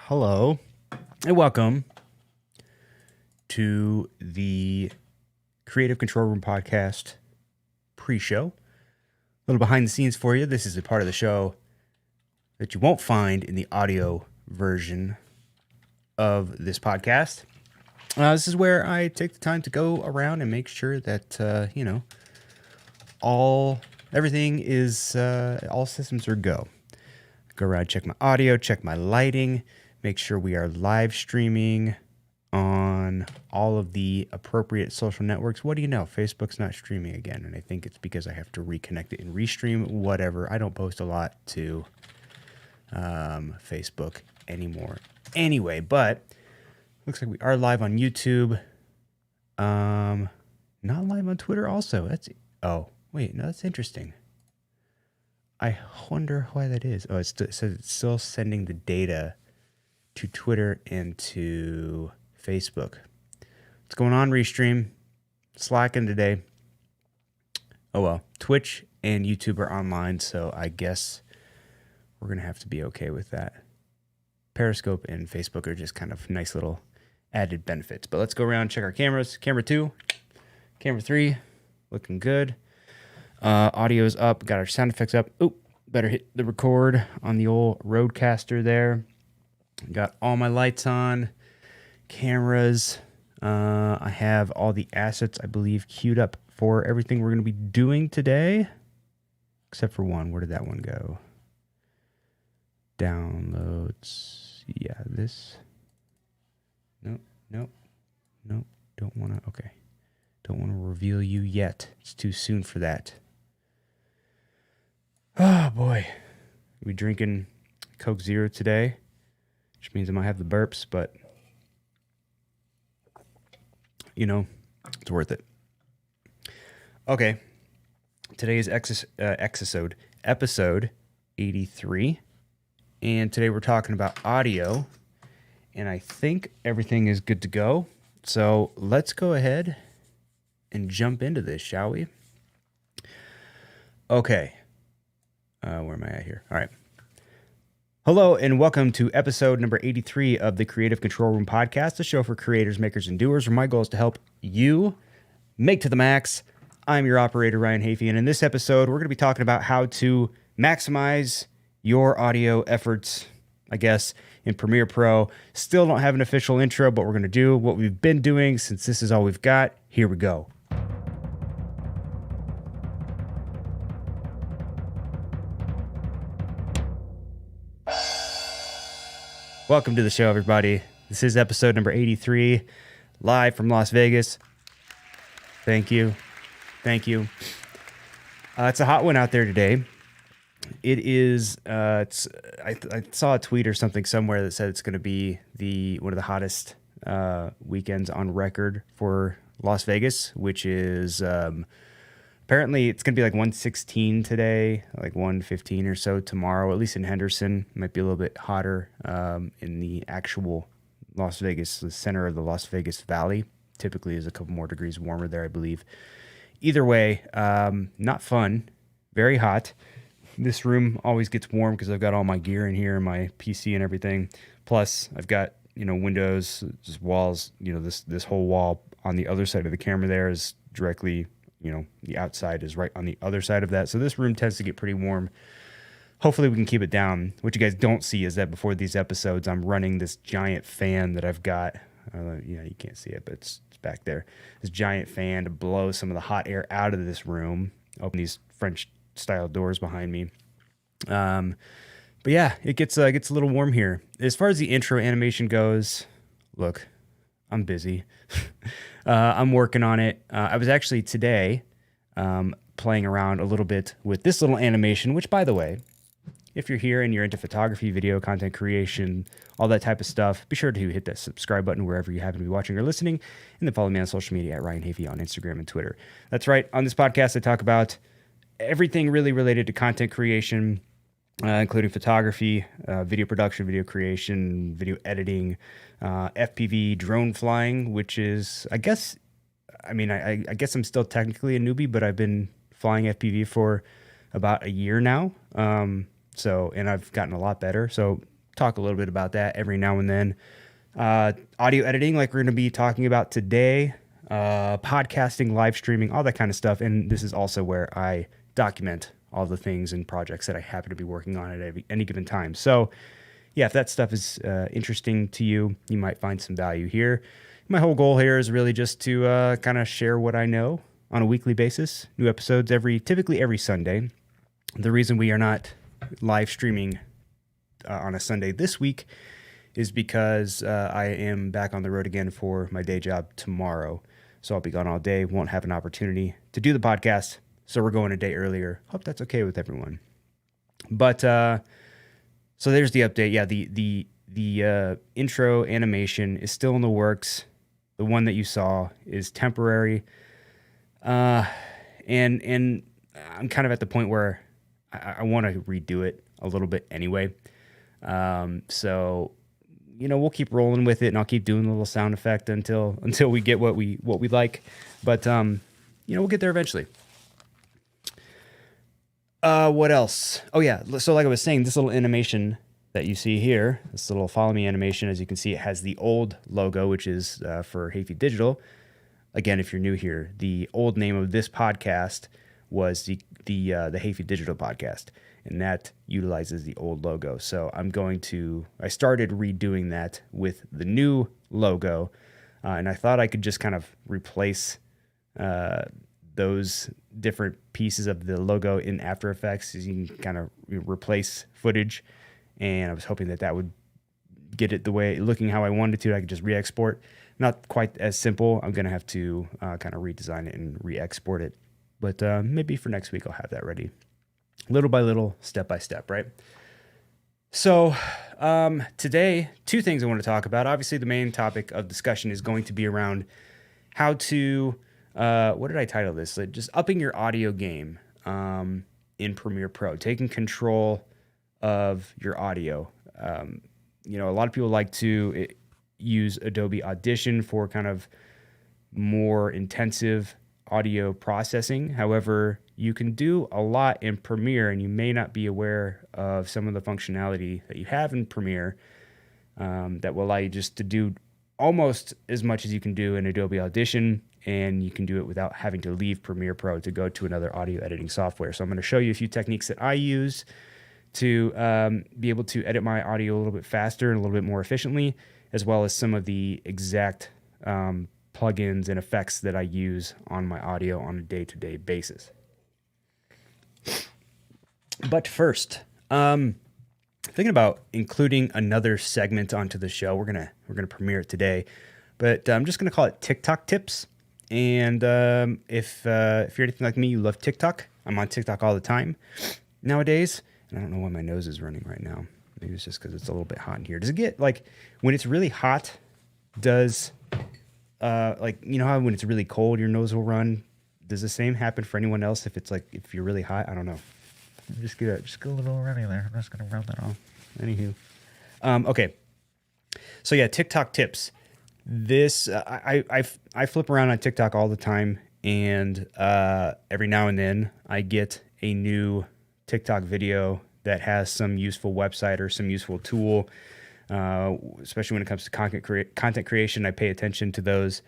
Hello, and welcome to the Creative Control Room podcast pre-show. A little behind the scenes for you. This is a part of the show that you won't find in the audio version of this podcast. This is where I take the time to go around and make sure that, everything is, all systems are go. Go around, check my audio, check my lighting, make sure we are live streaming on all of the appropriate social networks. What do you know? Facebook's not streaming again, and I think it's because I have to reconnect it and restream, whatever. I don't post a lot to Facebook anymore anyway, but looks like we are live on YouTube. Not live on Twitter also. That's interesting. I wonder why that is. Oh, it says it's still sending the data to Twitter and to Facebook. What's going on, Restream? Slacking today. Oh well, Twitch and YouTube are online, so I guess we're going to have to be okay with that. Periscope and Facebook are just kind of nice little added benefits. But let's go around and check our cameras. Camera 2, camera 3, looking good. Audio's up, got our sound effects up. Oop, better hit the record on the old Rodecaster there. Got all my lights on, cameras. I have all the assets, I believe, queued up for everything we're going to be doing today. Except for one. Where did that one go? Downloads. Yeah, this. Nope. Don't want to. Okay. Don't want to reveal you yet. It's too soon for that. Oh, boy. We drinking Coke Zero today, which means I might have the burps, but, it's worth it. Okay. Today's episode 83, and today we're talking about audio, and I think everything is good to go. So let's go ahead and jump into this, shall we? Okay. Where am I at here? All right. Hello, and welcome to episode number 83 of the Creative Control Room podcast, a show for creators, makers, and doers, where my goal is to help you make to the max. I'm your operator, Ryan Hafey, and in this episode, we're going to be talking about how to maximize your audio efforts, I guess, in Premiere Pro. Still don't have an official intro, but we're going to do what we've been doing since this is all we've got. Here we go. Welcome to the show, everybody. This is episode number 83, live from Las Vegas. Thank you. It's a hot one out there today. It is. I saw a tweet or something somewhere that said it's going to be one of the hottest weekends on record for Las Vegas, which is apparently it's going to be like 116 today, like 115 or so tomorrow, at least in Henderson. It might be a little bit hotter in the actual Las Vegas, the center of the Las Vegas Valley. Typically is a couple more degrees warmer there, I believe. Either way, not fun, very hot. This room always gets warm because I've got all my gear in here, my PC and everything. Plus, I've got, windows, just walls, this whole wall on the other side of the camera there is directly, the outside is right on the other side of that. So this room tends to get pretty warm. Hopefully we can keep it down. What you guys don't see is that before these episodes, I'm running this giant fan that I've got. You can't see it, but it's back there. This giant fan to blow some of the hot air out of this room. Open these French style doors behind me. But yeah, it gets a little warm here. As far as the intro animation goes, look, I'm busy. I'm working on it. I was actually today playing around a little bit with this little animation, which, by the way, if you're here and you're into photography, video, content creation, all that type of stuff, be sure to hit that subscribe button wherever you happen to be watching or listening, and then follow me on social media at Ryan Hafey on Instagram and Twitter. That's right. On this podcast, I talk about everything really related to content creation, including photography, video production, video creation, video editing, FPV, drone flying, which is, I guess I'm still technically a newbie, but I've been flying FPV for about a year now. And I've gotten a lot better. So talk a little bit about that every now and then. Audio editing, like we're going to be talking about today, podcasting, live streaming, all that kind of stuff. And this is also where I document all the things and projects that I happen to be working on at any given time. So yeah, if that stuff is interesting to you, you might find some value here. My whole goal here is really just to kind of share what I know on a weekly basis. New episodes typically every Sunday. The reason we are not live streaming on a Sunday this week is because I am back on the road again for my day job tomorrow. So I'll be gone all day, won't have an opportunity to do the podcast. So we're going a day earlier. Hope that's okay with everyone. But so there's the update. Yeah, the intro animation is still in the works. The one that you saw is temporary. And I'm kind of at the point where I want to redo it a little bit anyway. So, we'll keep rolling with it, and I'll keep doing the little sound effect until we get what we like. But, we'll get there eventually. What else? Oh yeah. So like I was saying, this little animation that you see here, this little follow me animation, as you can see, it has the old logo, which is, for Hayfeed Digital. Again, if you're new here, the old name of this podcast was the Hayfeed Digital podcast, and that utilizes the old logo. So I started redoing that with the new logo, and I thought I could just kind of replace those different pieces of the logo in After Effects. You can kind of replace footage, and I was hoping that would get it looking how I wanted to. I could just re-export. Not quite as simple. I'm going to have to kind of redesign it and re-export it. But maybe for next week I'll have that ready. Little by little, step by step, right? So today, two things I want to talk about. Obviously, the main topic of discussion is going to be around how to, what did I title this? Just upping your audio game in Premiere Pro, taking control of your audio. A lot of people like to use Adobe Audition for kind of more intensive audio processing. However, you can do a lot in Premiere, and you may not be aware of some of the functionality that you have in Premiere that will allow you just to do almost as much as you can do in Adobe Audition, and you can do it without having to leave Premiere Pro to go to another audio editing software. So I'm going to show you a few techniques that I use to be able to edit my audio a little bit faster and a little bit more efficiently, as well as some of the exact plugins and effects that I use on my audio on a day-to-day basis. But first, thinking about including another segment onto the show. We're gonna premiere it today, but I'm just gonna call it TikTok tips. And if you're anything like me, you love TikTok. I'm on TikTok all the time nowadays. And I don't know why my nose is running right now. Maybe it's just because it's a little bit hot in here. Does it get when it's really hot? Does how when it's really cold your nose will run? Does the same happen for anyone else if you're really hot? I don't know. Just get a little runny there. I'm just gonna rub that off. Anywho, okay. So yeah, TikTok tips. This I flip around on TikTok all the time, and every now and then I get a new TikTok video that has some useful website or some useful tool. Especially when it comes to content creation, I pay attention to those.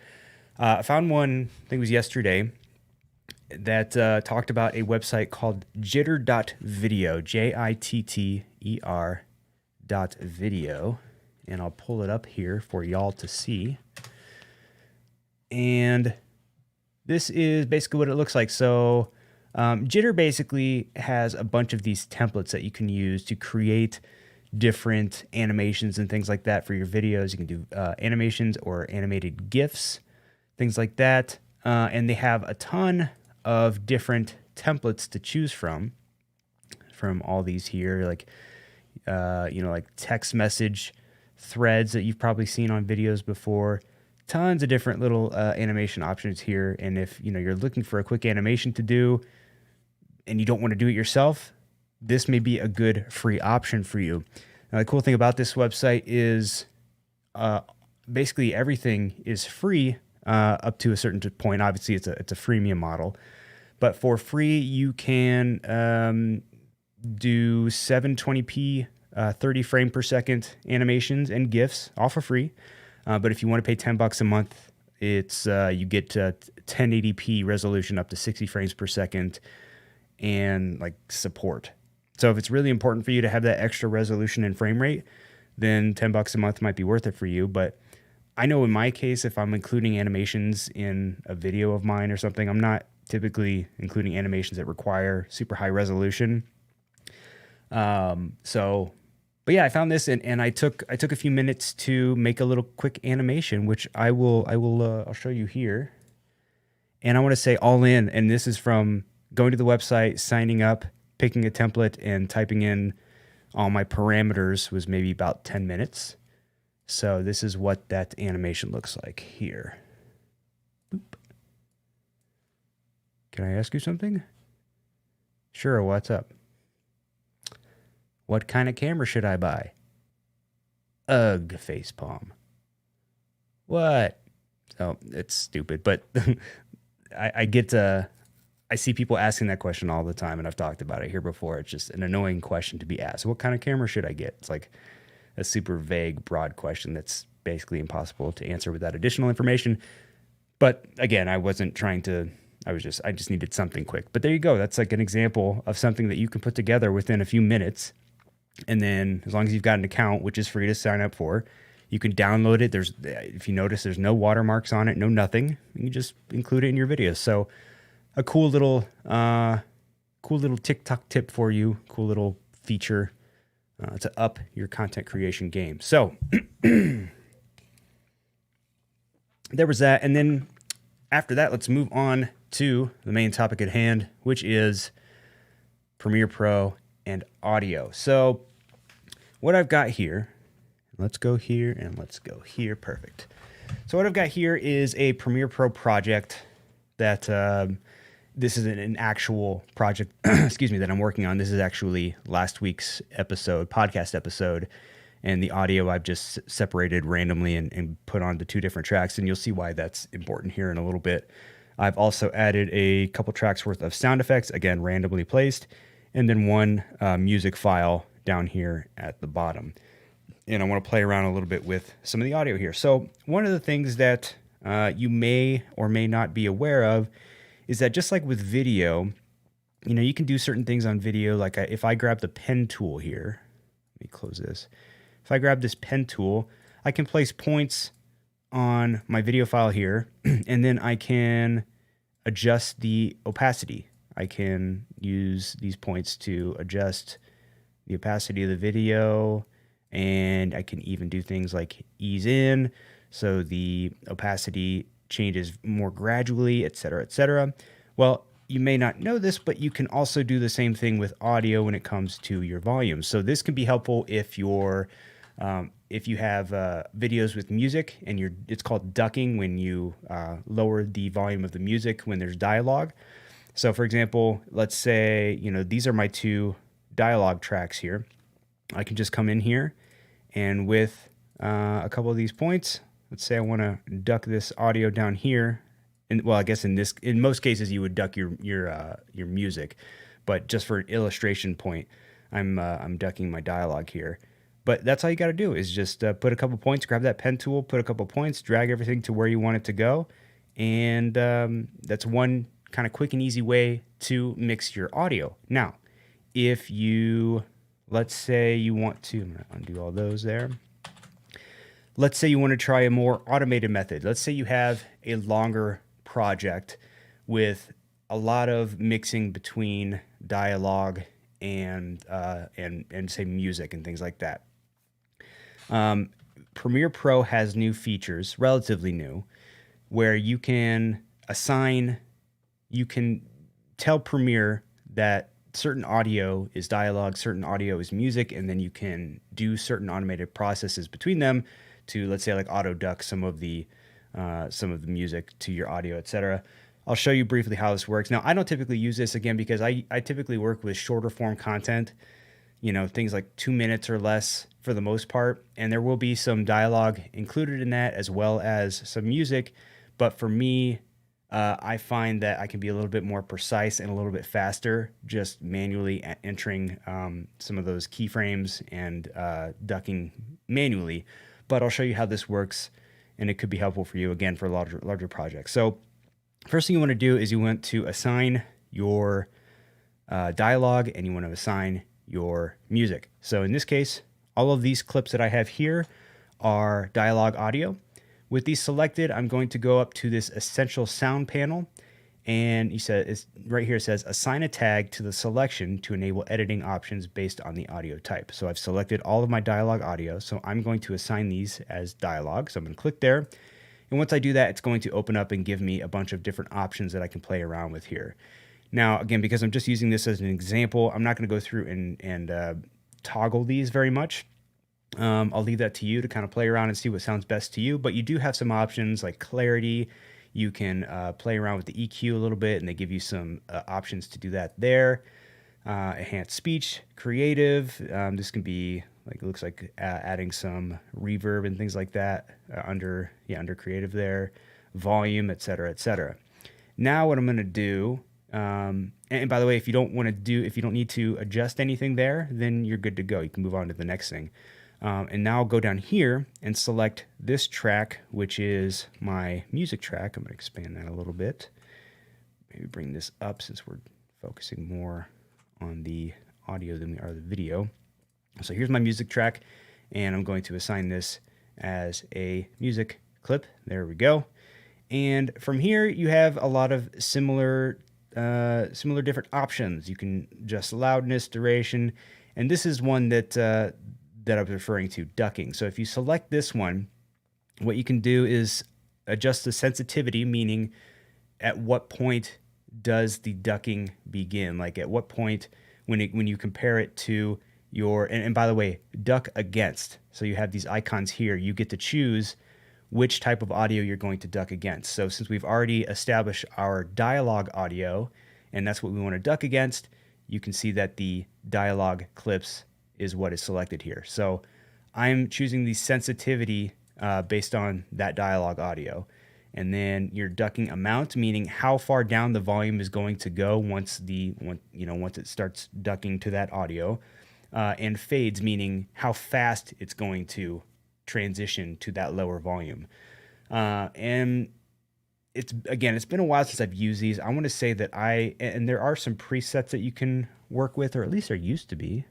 I found one, I think it was yesterday, that talked about a website called Jitter.video, Jitter.video, and I'll pull it up here for y'all to see. And this is basically what it looks like. So Jitter basically has a bunch of these templates that you can use to create different animations and things like that for your videos. You can do animations or animated GIFs, things like that. And they have a ton of different templates to choose from all these here, like text message threads that you've probably seen on videos before. Tons of different little animation options here. And if you're looking for a quick animation to do and you don't want to do it yourself, this may be a good free option for you. Now, the cool thing about this website is basically everything is free up to a certain point. Obviously, it's a freemium model. But for free, you can do 720p 30 frame per second animations and GIFs, all for free. But if you want to pay $10 a month, it's you get 1080p resolution up to 60 frames per second and like support. So if it's really important for you to have that extra resolution and frame rate, then $10 a month might be worth it for you. But I know in my case, if I'm including animations in a video of mine or something, I'm not typically including animations that require super high resolution. But yeah, I found this and I took a few minutes to make a little quick animation, which I'll show you here. And I want to say all in, and this is from going to the website, signing up, picking a template, and typing in all my parameters was maybe about 10 minutes. So this is what that animation looks like here. Boop. Can I ask you something? Sure, what's up? What kind of camera should I buy? Ugh, facepalm. What? Oh, it's stupid, but I see people asking that question all the time, and I've talked about it here before. It's just an annoying question to be asked. What kind of camera should I get? It's like a super vague, broad question that's basically impossible to answer without additional information. But again, I just needed something quick. But there you go. That's like an example of something that you can put together within a few minutes. And then as long as you've got an account, which is free to sign up for, you can download it. If you notice, there's no watermarks on it, no nothing. You just include it in your videos. So a cool little TikTok tip for you, cool little feature to up your content creation game. So there was that. And then after that, let's move on to the main topic at hand, which is Premiere Pro and audio. So what I've got here, let's go here and let's go here. Perfect. So what I've got here is a Premiere Pro project that this is an actual project, excuse me, that I'm working on. This is actually last week's podcast episode, and the audio I've just separated randomly and put onto two different tracks, and you'll see why that's important here in a little bit. I've also added a couple tracks worth of sound effects, again, randomly placed, and then one music file down here at the bottom. And I want to play around a little bit with some of the audio here. So one of the things that you may or may not be aware of is that just like with video, you can do certain things on video. Like if I grab the pen tool here, let me close this. If I grab this pen tool, I can place points on my video file here, and then I can adjust the opacity. I can use these points to adjust the opacity of the video, and I can even do things like ease in, so the opacity changes more gradually, et cetera, et cetera. Well, you may not know this, but you can also do the same thing with audio when it comes to your volume. So this can be helpful if you have videos with music, and it's called ducking when you lower the volume of the music when there's dialogue. So for example, let's say, these are my two dialogue tracks here. I can just come in here, and with a couple of these points, let's say I want to duck this audio down here. And well, I guess in most cases you would duck your music, but just for an illustration point, I'm ducking my dialogue here. But that's all you got to do is just put a couple points, grab that pen tool, put a couple points, drag everything to where you want it to go, and that's one kind of quick and easy way to mix your audio. Now, if let's say you want to, I'm going to undo all those there. Let's say you want to try a more automated method. Let's say you have a longer project with a lot of mixing between dialogue and say music and things like that. Premiere Pro has new features, relatively new, where you can tell Premiere that certain audio is dialogue, certain audio is music, and then you can do certain automated processes between them to, let's say, like auto duck some of the music to your audio, etc. I'll show you briefly how this works. Now, I don't typically use this, again, because I typically work with shorter form content, things like 2 minutes or less for the most part, and there will be some dialogue included in that as well as some music. But for me, I find that I can be a little bit more precise and a little bit faster just manually entering some of those keyframes and ducking manually. But I'll show you how this works, and it could be helpful for you, again, for larger projects. So first thing you want to do is you want to assign your dialogue, and you want to assign your music. So in this case, all of these clips that I have here are dialogue audio. With these selected, I'm going to go up to this essential sound panel, and it's right here. It says assign a tag to the selection to enable editing options based on the audio type. So I've selected all of my dialogue audio, so I'm going to assign these as dialogue. So I'm going to click there, and once I do that, it's going to open up and give me a bunch of different options that I can play around with here. Now, again, because I'm just using this as an example, I'm not going to go through and toggle these very much. I'll leave that to you to kind of play around and see what sounds best to you, but you do have some options like clarity. You can play around with the EQ a little bit, and they give you some options to do that there. Enhanced speech, creative. This can be like, it looks like adding some reverb and things like that under creative there, volume, etc., etc. Now what I'm going to do, and by the way, if you don't need to adjust anything there, then you're good to go. You can move on to the next thing. And now I'll go down here and select this track, which is my music track. I'm going to expand that a little bit. Maybe bring this up since we're focusing more on the audio than we are the video. So here's my music track, and I'm going to assign this as a music clip. There we go. And from here, you have a lot of similar different options. You can adjust loudness, duration, and this is one that I was referring to, ducking. So if you select this one, what you can do is adjust the sensitivity, meaning at what point does the ducking begin? Like at what point when you compare it to your, and by the way, duck against. So you have these icons here. You get to choose which type of audio you're going to duck against. So since we've already established our dialogue audio, and that's what we want to duck against, you can see that the dialogue clips is what is selected here. So I'm choosing the sensitivity based on that dialogue audio. And then your ducking amount, meaning how far down the volume is going to go once it starts ducking to that audio. And fades, meaning how fast it's going to transition to that lower volume. And it's been a while since I've used these. I want to say that and there are some presets that you can work with, or at least there used to be.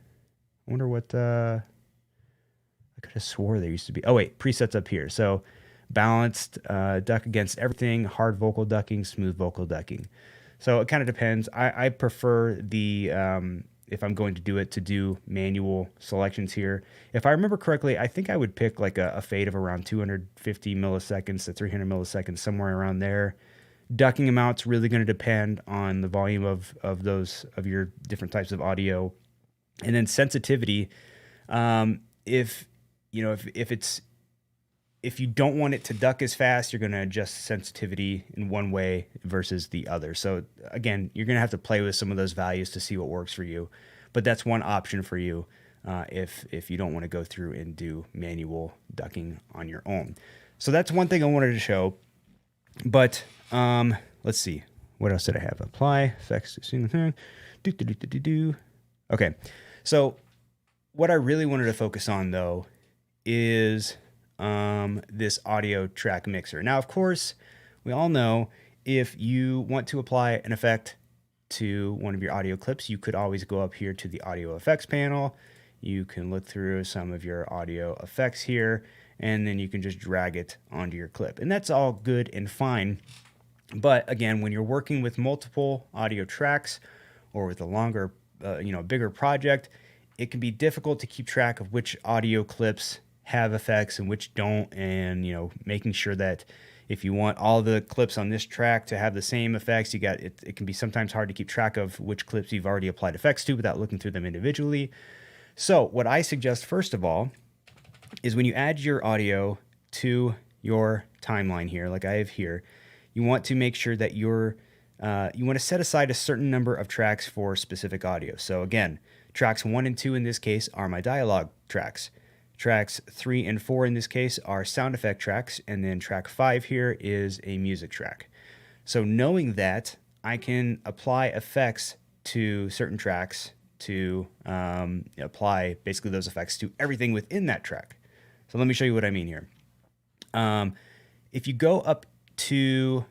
I wonder what, I could have swore there used to be. Oh wait, presets up here. So balanced, duck against everything, hard vocal ducking, smooth vocal ducking. So it kind of depends. I prefer the, if I'm going to do it, to do manual selections here. If I remember correctly, I think I would pick like a fade of around 250 milliseconds to 300 milliseconds, somewhere around there. Ducking amount's really going to depend on the volume of your different types of audio. And then sensitivity, if you don't want it to duck as fast, you're going to adjust sensitivity in one way versus the other. So again, you're going to have to play with some of those values to see what works for you. But that's one option for you if you don't want to go through and do manual ducking on your own. So that's one thing I wanted to show. But let's see. What else did I have? Apply effects to single thing. Okay. So what I really wanted to focus on, though, is this audio track mixer. Now, of course, we all know if you want to apply an effect to one of your audio clips, you could always go up here to the audio effects panel. You can look through some of your audio effects here, and then you can just drag it onto your clip. And that's all good and fine. But again, when you're working with multiple audio tracks or with a longer, bigger project, it can be difficult to keep track of which audio clips have effects and which don't, and making sure that if you want all the clips on this track to have the same effects, it can be sometimes hard to keep track of which clips you've already applied effects to without looking through them individually. So what I suggest first of all is when you add your audio to your timeline here, like I have here, you want to make sure that you want to set aside a certain number of tracks for specific audio. So again, tracks 1 and 2 in this case are my dialogue tracks. Tracks 3 and 4 in this case are sound effect tracks, and then track 5 here is a music track. So knowing that, I can apply effects to certain tracks to apply basically those effects to everything within that track. So let me show you what I mean here. If you go up to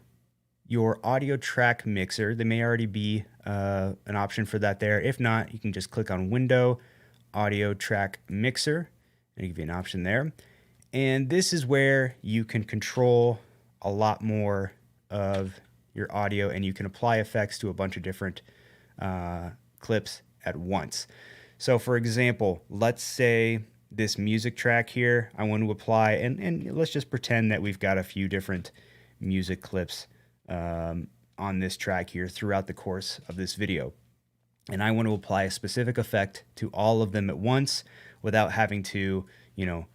your audio track mixer, there may already be an option for that there. If not, you can just click on Window, Audio Track Mixer, and it'll give you an option there. And this is where you can control a lot more of your audio, and you can apply effects to a bunch of different clips at once. So for example, let's say this music track here, I want to apply, and let's just pretend that we've got a few different music clips on this track here throughout the course of this video. And I want to apply a specific effect to all of them at once without having to,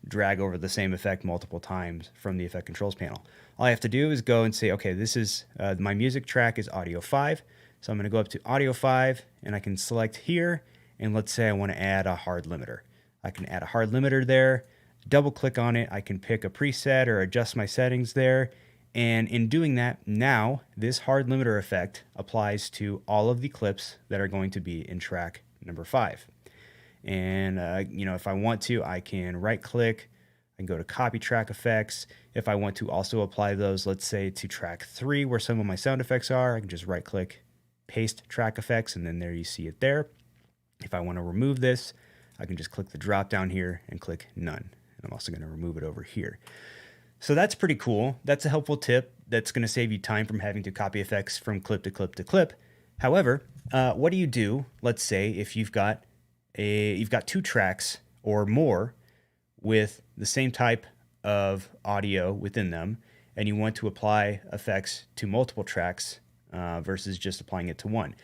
drag over the same effect multiple times from the effect controls panel. All I have to do is go and say, okay, this is my music track is audio 5. So I'm going to go up to audio 5 and I can select here. And let's say I want to add a hard limiter. I can add a hard limiter there, double click on it. I can pick a preset or adjust my settings there. And in doing that, now this hard limiter effect applies to all of the clips that are going to be in track number 5. And, if I want to, I can right click, I can go to copy track effects. If I want to also apply those, let's say to track 3 where some of my sound effects are, I can just right click, paste track effects, and then there you see it there. If I want to remove this, I can just click the drop down here and click none. And I'm also going to remove it over here. So that's pretty cool. That's a helpful tip that's going to save you time from having to copy effects from clip to clip to clip. However, what do you do? Let's say if you've got 2 tracks or more with the same type of audio within them, and you want to apply effects to multiple tracks versus just applying it to one.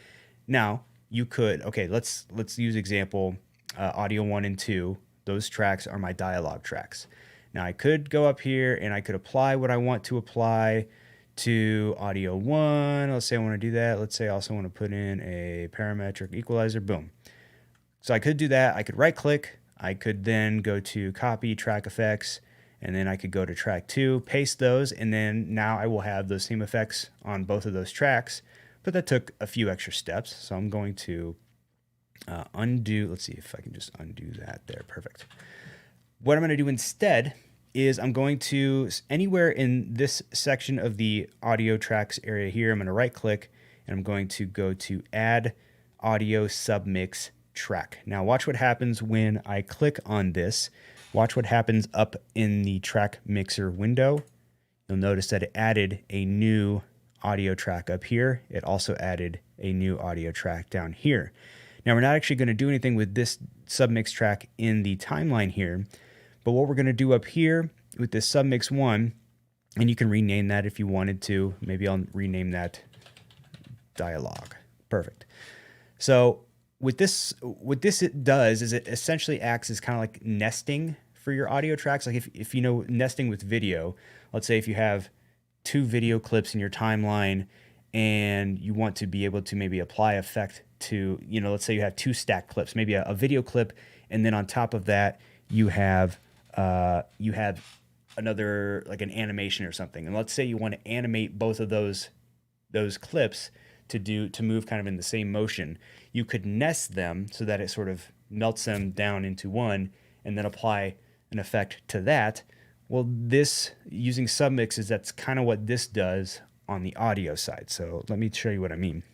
Now you could, let's use example audio 1 and 2. Those tracks are my dialogue tracks. Now I could go up here and I could apply what I want to apply to audio 1. Let's say I want to do that. Let's say I also want to put in a parametric equalizer. Boom. So I could do that. I could right click. I could then go to copy track effects, and then I could go to track 2, paste those, and then now I will have those same effects on both of those tracks. But that took a few extra steps. So I'm going to undo. Let's see if I can just undo that there. Perfect. What I'm going to do instead is I'm going to, anywhere in this section of the audio tracks area here, I'm going to right click and I'm going to go to add audio submix track. Now watch what happens when I click on this. Watch what happens up in the track mixer window. You'll notice that it added a new audio track up here. It also added a new audio track down here. Now we're not actually going to do anything with this submix track in the timeline here, but what we're going to do up here with this submix 1, and you can rename that if you wanted to. Maybe I'll rename that dialogue. Perfect. So what this it does is it essentially acts as kind of like nesting for your audio tracks. Like if you know nesting with video, let's say if you have 2 video clips in your timeline and you want to be able to maybe apply effect to, let's say you have 2 stacked clips, maybe a video clip, and then on top of that you have another, like an animation or something. And let's say you want to animate both of those clips to move kind of in the same motion. You could nest them so that it sort of melts them down into one and then apply an effect to that. Well, this, using submixes, that's kind of what this does on the audio side. So let me show you what I mean.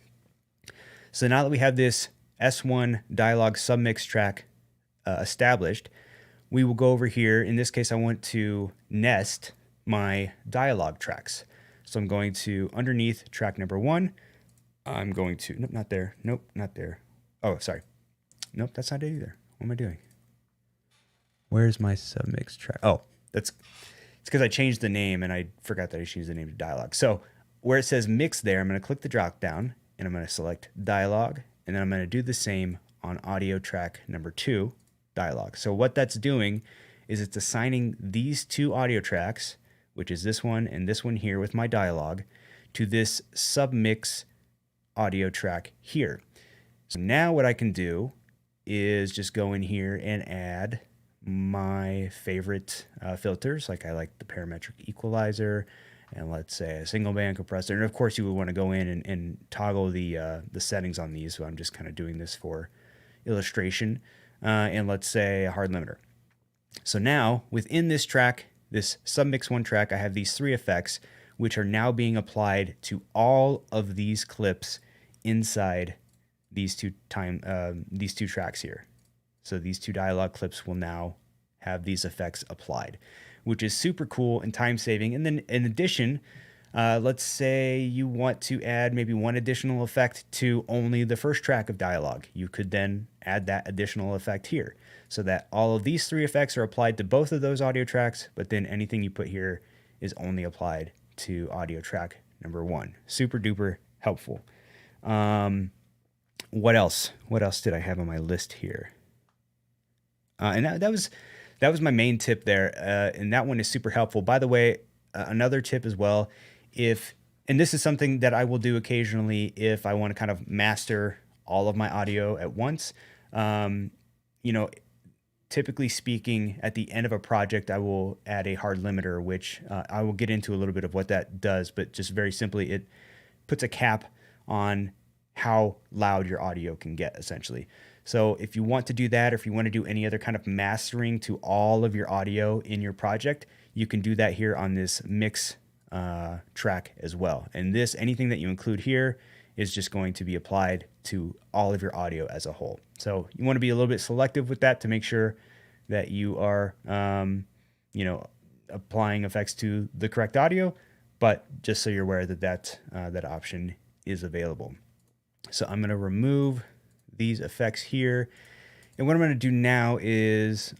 So now that we have this S1 dialogue submix track established, we will go over here. In this case, I want to nest my dialogue tracks. So I'm going to, underneath track number 1, I'm going to, nope, not there. Nope, not there. Oh, sorry. Nope, that's not it either. What am I doing? Where's my submix track? Oh, it's because I changed the name and I forgot that I changed the name to dialogue. So where it says mix there, I'm going to click the drop down and I'm going to select dialogue, and then I'm going to do the same on audio track number 2, dialogue. So what that's doing is it's assigning these 2 audio tracks, which is this one and this one here with my dialogue, to this submix audio track here. So now what I can do is just go in here and add my favorite filters. Like I like the parametric equalizer, and let's say a single band compressor. And of course you would want to go in and toggle the settings on these. So I'm just kind of doing this for illustration. And let's say a hard limiter. So now within this track, this Submix 1 track, I have these 3 effects, which are now being applied to all of these clips inside these two tracks here. So these 2 dialogue clips will now have these effects applied, which is super cool and time saving. And then in addition, let's say you want to add maybe one additional effect to only the first track of dialogue. You could then add that additional effect here so that all of these 3 effects are applied to both of those audio tracks, but then anything you put here is only applied to audio track number 1. Super duper helpful. What else? What else did I have on my list here? And that was my main tip there, and that one is super helpful. By the way, another tip as well, and this is something that I will do occasionally if I want to kind of master all of my audio at once. Typically speaking, at the end of a project, I will add a hard limiter, which I will get into a little bit of what that does, but just very simply, it puts a cap on how loud your audio can get, essentially. So if you want to do that, or if you want to do any other kind of mastering to all of your audio in your project, you can do that here on this mix track as well. And anything that you include here is just going to be applied to all of your audio as a whole. So you want to be a little bit selective with that to make sure that you are, applying effects to the correct audio, but just so you're aware that option is available. So I'm going to remove these effects here. And what I'm going to do now is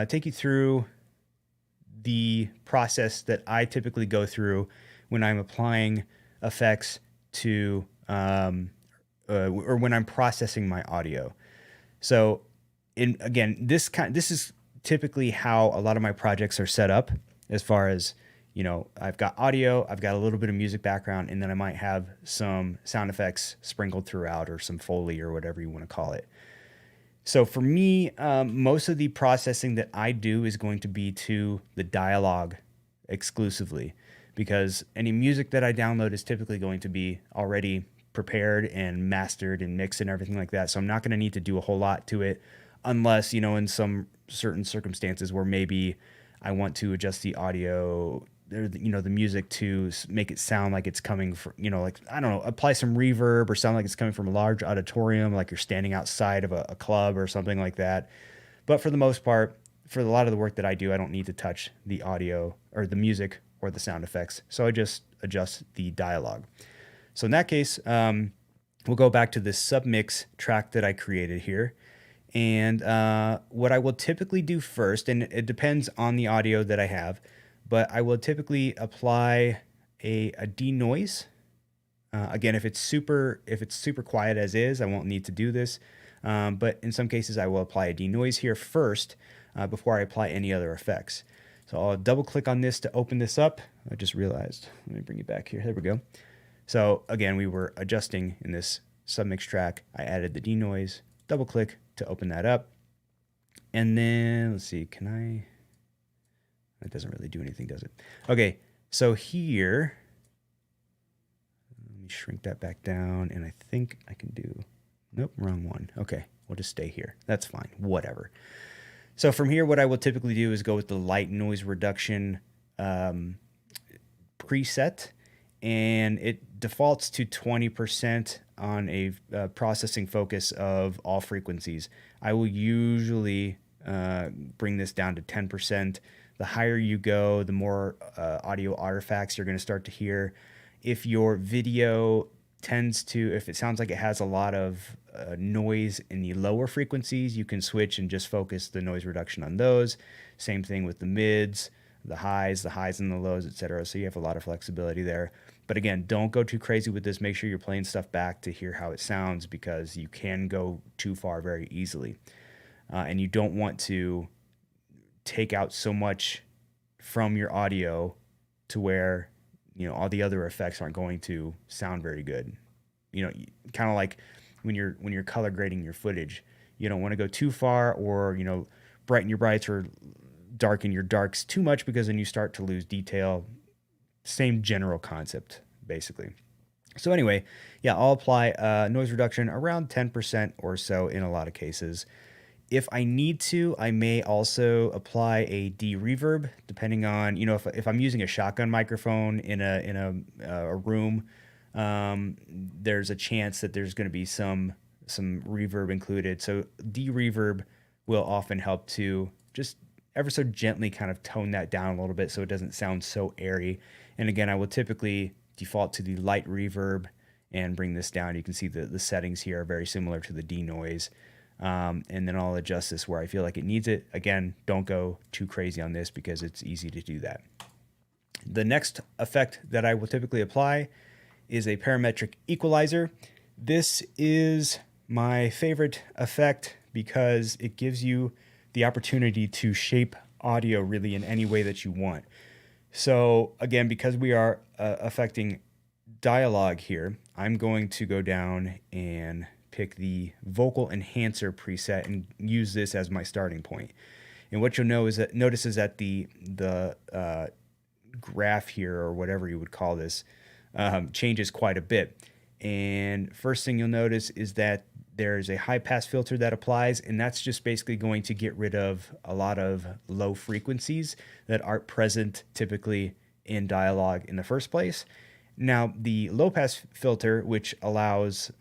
take you through the process that I typically go through when I'm applying effects to, or when I'm processing my audio. So again, this is typically how a lot of my projects are set up, as far as, I've got audio, I've got a little bit of music background, and then I might have some sound effects sprinkled throughout, or some Foley, or whatever you want to call it. So for me, most of the processing that I do is going to be to the dialogue exclusively, because any music that I download is typically going to be already prepared and mastered and mixed and everything like that. So I'm not going to need to do a whole lot to it, unless, in some certain circumstances where maybe I want to adjust the audio, the music to make it sound like it's coming from, apply some reverb or sound like it's coming from a large auditorium, like you're standing outside of a club or something like that. But for the most part, for a lot of the work that I do, I don't need to touch the audio or the music or the sound effects. So I just adjust the dialogue. So in that case, we'll go back to this Submix track that I created here. And what I will typically do first, and it depends on the audio that I have, but I will typically apply a denoise. Again, if it's super quiet as is, I won't need to do this. But in some cases, I will apply a denoise here first before I apply any other effects. So I'll double click on this to open this up. I just realized, let me bring it back here. There we go. So again, we were adjusting in this Submix track. I added the denoise, double click to open that up. And then let's see, that doesn't really do anything, does it? Okay, so here, let me shrink that back down, and I think I can do, nope, wrong one. Okay, we'll just stay here. That's fine, whatever. So from here, what I will typically do is go with the light noise reduction preset, and it defaults to 20% on a processing focus of all frequencies. I will usually bring this down to 10%. The higher you go, the more audio artifacts you're going to start to hear. If your video if it sounds like it has a lot of noise in the lower frequencies, you can switch and just focus the noise reduction on those. Same thing with the mids, the highs and the lows, etc. So you have a lot of flexibility there. But again, don't go too crazy with this. Make sure you're playing stuff back to hear how it sounds, because you can go too far very easily. And you don't want to take out so much from your audio to where, all the other effects aren't going to sound very good. Kind of like when you're color grading your footage, you don't want to go too far, or, brighten your brights or darken your darks too much, because then you start to lose detail same general concept, basically. So anyway, yeah, I'll apply noise reduction around 10% or so in a lot of cases. If I need to, I may also apply a de-reverb, depending on, if I'm using a shotgun microphone in a room, there's a chance that there's going to be some reverb included. So de-reverb will often help to just ever so gently kind of tone that down a little bit so it doesn't sound so airy. And again, I will typically default to the light reverb and bring this down. You can see the settings here are very similar to the denoise. And then I'll adjust this where I feel like it needs it. Again, don't go too crazy on this because it's easy to do that. The next effect that I will typically apply is a parametric equalizer. This is my favorite effect because it gives you the opportunity to shape audio really in any way that you want. So again, because we are affecting dialogue here, I'm going to go down and pick the vocal enhancer preset and use this as my starting point. And what you'll notice is that the graph here, or whatever you would call this, changes quite a bit. And first thing you'll notice is that there's a high pass filter that applies, and that's just basically going to get rid of a lot of low frequencies that aren't present typically in dialogue in the first place. Now, the low pass filter, which allows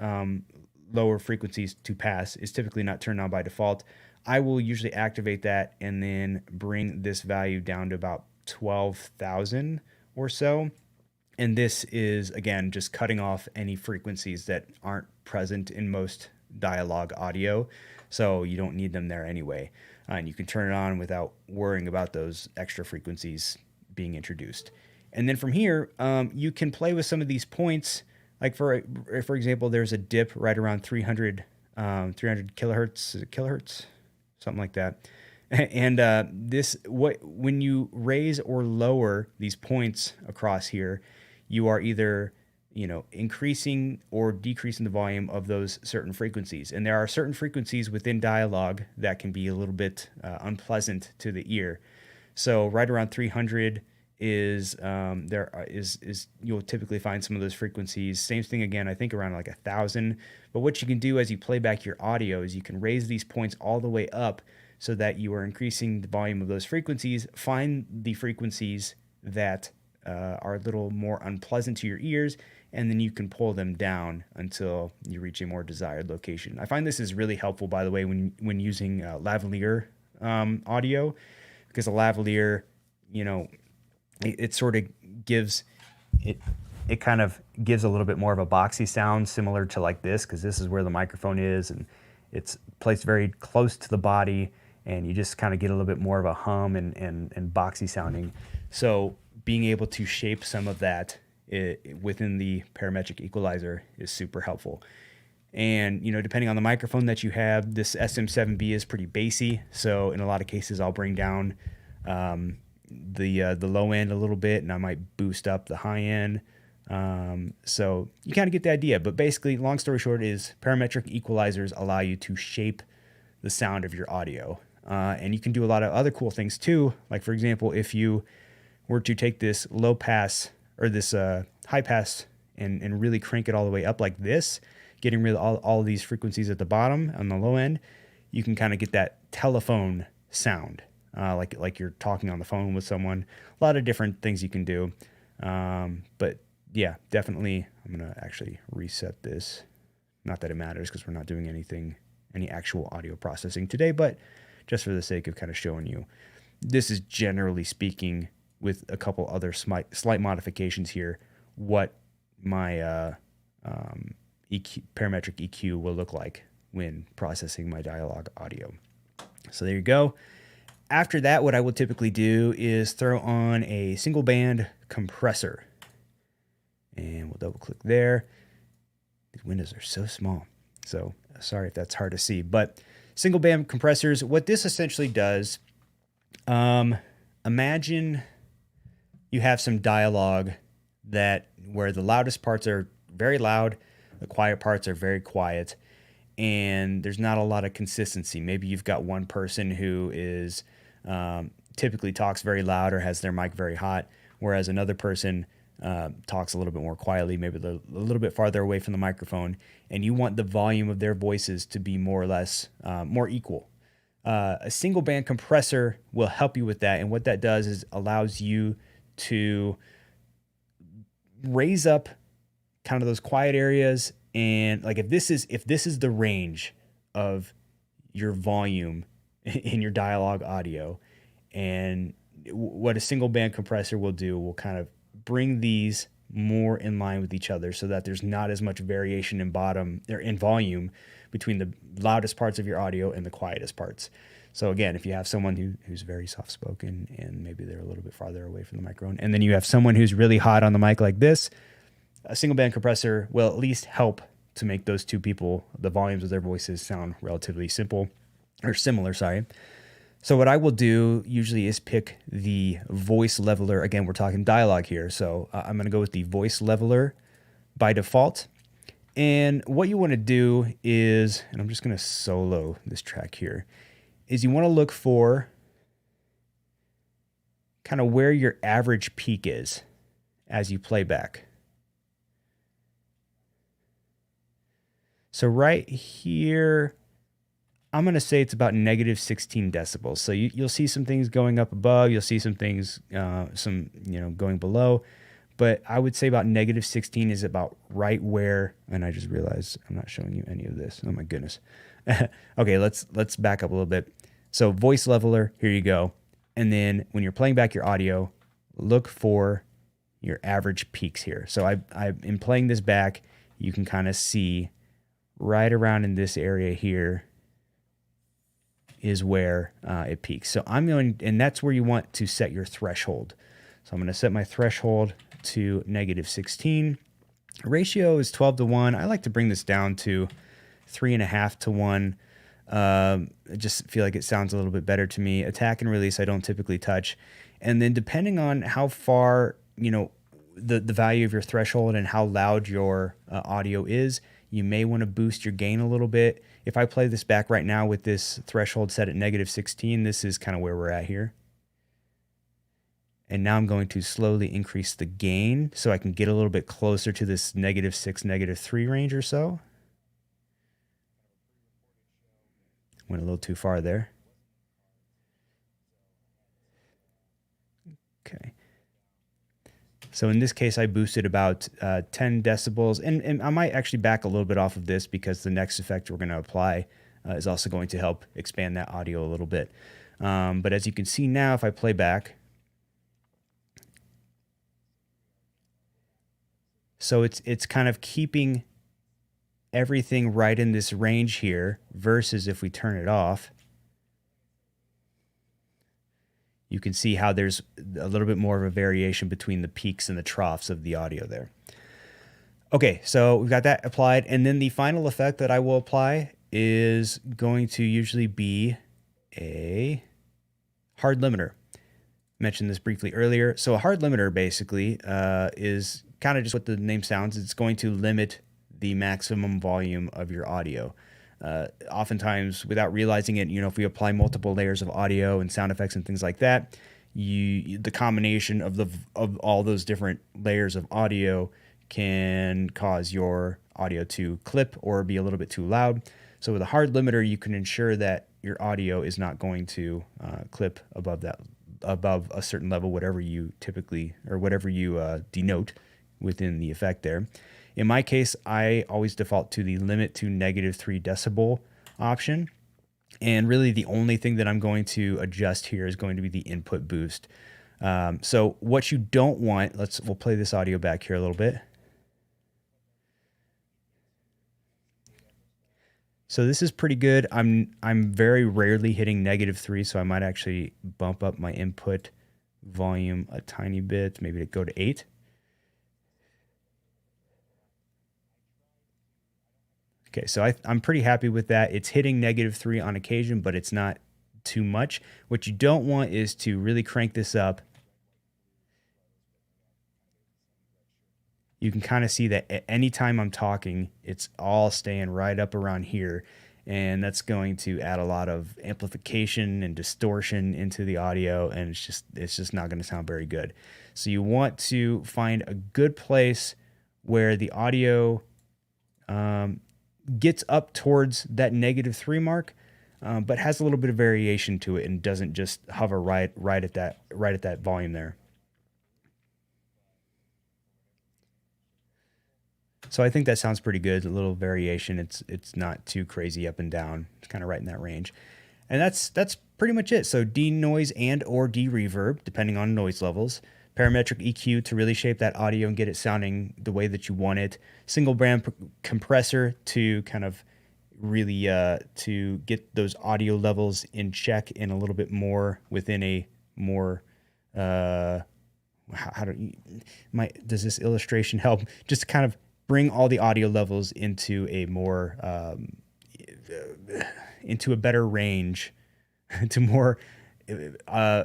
lower frequencies to pass, is typically not turned on by default. I will usually activate that and then bring this value down to about 12,000 or so. And this is, again, just cutting off any frequencies that aren't present in most dialogue audio, so you don't need them there anyway. And you can turn it on without worrying about those extra frequencies being introduced. And then from here, you can play with some of these points. Like for example, there's a dip right around 300 kilohertz, something like that. And when you raise or lower these points across here, you are either increasing or decreasing the volume of those certain frequencies. And there are certain frequencies within dialogue that can be a little bit unpleasant to the ear. So right around 300 is you'll typically find some of those frequencies. Same thing again, I think around like 1,000. But what you can do as you play back your audio is you can raise these points all the way up so that you are increasing the volume of those frequencies. Find the frequencies that are a little more unpleasant to your ears, and then you can pull them down until you reach a more desired location. I find this is really helpful, by the way, when using lavalier audio, because a lavalier, it sort of gives it kind of gives a little bit more of a boxy sound, similar to like this, because this is where the microphone is and it's placed very close to the body, and you just kind of get a little bit more of a hum and boxy sounding. So being able to shape some of that within the parametric equalizer is super helpful. And depending on the microphone that you have, this SM7B is pretty bassy, so in a lot of cases I'll bring down the low end a little bit, and I might boost up the high end. So you kind of get the idea. But basically, long story short, is parametric equalizers allow you to shape the sound of your audio, and you can do a lot of other cool things too. Like for example, if you were to take this low pass or this high pass and really crank it all the way up like this, getting rid of all of these frequencies at the bottom on the low end, you can kind of get that telephone sound. Like you're talking on the phone with someone. A lot of different things you can do. But yeah, definitely, I'm going to actually reset this. Not that it matters because we're not doing any actual audio processing today, but just for the sake of kind of showing you. This is generally speaking, with a couple other slight modifications here, what my parametric EQ will look like when processing my dialogue audio. So there you go. After that, what I will typically do is throw on a single band compressor. And we'll double click there. These windows are so small, so sorry if that's hard to see. But single band compressors, what this essentially does, imagine you have some dialogue where the loudest parts are very loud, the quiet parts are very quiet, and there's not a lot of consistency. Maybe you've got one person who is typically talks very loud or has their mic very hot, whereas another person talks a little bit more quietly, maybe they're a little bit farther away from the microphone, and you want the volume of their voices to be more or less more equal. A single band compressor will help you with that, and what that does is allows you to raise up kind of those quiet areas. And like if this is the range of your volume in your dialogue audio, and what a single band compressor will do will kind of bring these more in line with each other so that there's not as much variation in volume between the loudest parts of your audio and the quietest parts. So again, if you have someone who's very soft spoken and maybe they're a little bit farther away from the microphone, and then you have someone who's really hot on the mic like this, a single band compressor will at least help to make those two people, the volumes of their voices, sound relatively similar. So what I will do usually is pick the voice leveler. Again, we're talking dialogue here. So I'm going to go with the voice leveler by default. And what you want to do is, and I'm just going to solo this track here, is you want to look for kind of where your average peak is as you play back. So right here, I'm going to say it's about negative 16 decibels. So you'll see some things going up above. You'll see some things, going below. But I would say about negative 16 is about right where, and I just realized I'm not showing you any of this. Oh my goodness. Okay, let's back up a little bit. So voice leveler, here you go. And then when you're playing back your audio, look for your average peaks here. So in playing this back, you can kind of see right around in this area here is where it peaks. So and that's where you want to set your threshold. So I'm going to set my threshold to negative 16. Ratio is 12:1. I like to bring this down to 3.5:1. I just feel like it sounds a little bit better to me. Attack and release I don't typically touch. And then depending on how far, the value of your threshold and how loud your audio is, you may want to boost your gain a little bit. If I play this back right now with this threshold set at negative 16, this is kind of where we're at here. And now I'm going to slowly increase the gain so I can get a little bit closer to this -6, -3 range or so. Went a little too far there. Okay. So in this case, I boosted about 10 decibels. And I might actually back a little bit off of this because the next effect we're going to apply is also going to help expand that audio a little bit. But as you can see now, if I play back, so it's kind of keeping everything right in this range here versus if we turn it off, you can see how there's a little bit more of a variation between the peaks and the troughs of the audio there. Okay, so we've got that applied. And then the final effect that I will apply is going to usually be a hard limiter. Mentioned this briefly earlier. So a hard limiter basically is kind of just what the name sounds. It's going to limit the maximum volume of your audio. Oftentimes, without realizing it, if we apply multiple layers of audio and sound effects and things like that, the combination of all those different layers of audio can cause your audio to clip or be a little bit too loud. So with a hard limiter, you can ensure that your audio is not going to clip above a certain level, whatever you denote within the effect there. In my case, I always default to the limit to -3 decibel option. And really the only thing that I'm going to adjust here is going to be the input boost. So what you don't want, we'll play this audio back here a little bit. So this is pretty good. I'm very rarely hitting -3, so I might actually bump up my input volume a tiny bit, maybe to go to 8. Okay, so I'm pretty happy with that. It's hitting -3 on occasion, but it's not too much. What you don't want is to really crank this up. You can kind of see that at any time I'm talking, it's all staying right up around here. and that's going to add a lot of amplification and distortion into the audio, and it's just not going to sound very good. So you want to find a good place where the audio gets up towards that -3 mark, but has a little bit of variation to it and doesn't just hover right at that volume there. So I think that sounds pretty good. A little variation. It's not too crazy up and down. It's kind of right in that range. And that's pretty much it. So denoise and or de-reverb, depending on noise levels. Parametric EQ to really shape that audio and get it sounding the way that you want it. Single band compressor to kind of really to get those audio levels in check and a little bit more within a more does this illustration help? Just kind of bring all the audio levels into a more into a better range, to more I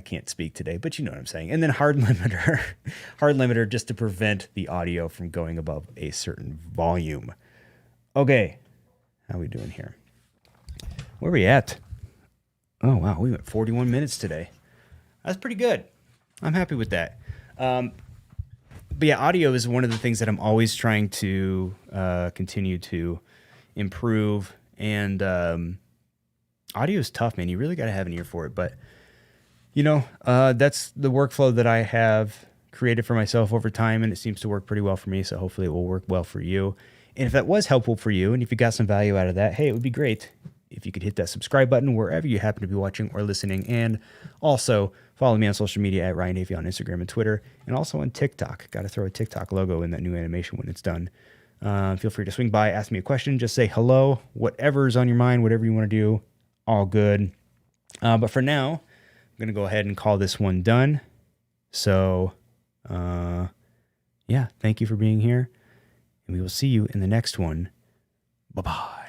can't speak today, but you know what I'm saying. And then hard limiter just to prevent the audio from going above a certain volume. Okay, how are we doing here? Where are we at? Oh wow, we went 41 minutes today. That's pretty good. I'm happy with that. But yeah, audio is one of the things that I'm always trying to continue to improve. And audio is tough, man. You really got to have an ear for it. But, you know, that's the workflow that I have created for myself over time, and it seems to work pretty well for me. So hopefully it will work well for you. And if that was helpful for you, and if you got some value out of that, hey, it would be great if you could hit that subscribe button wherever you happen to be watching or listening. And also follow me on social media at Ryan Davey on Instagram and Twitter, and also on TikTok. Got to throw a TikTok logo in that new animation when it's done. Feel free to swing by, ask me a question, just say hello, whatever's on your mind, whatever you want to do, all good. But for now, I'm going to go ahead and call this one done. So, yeah, thank you for being here, and we will see you in the next one. Bye-bye.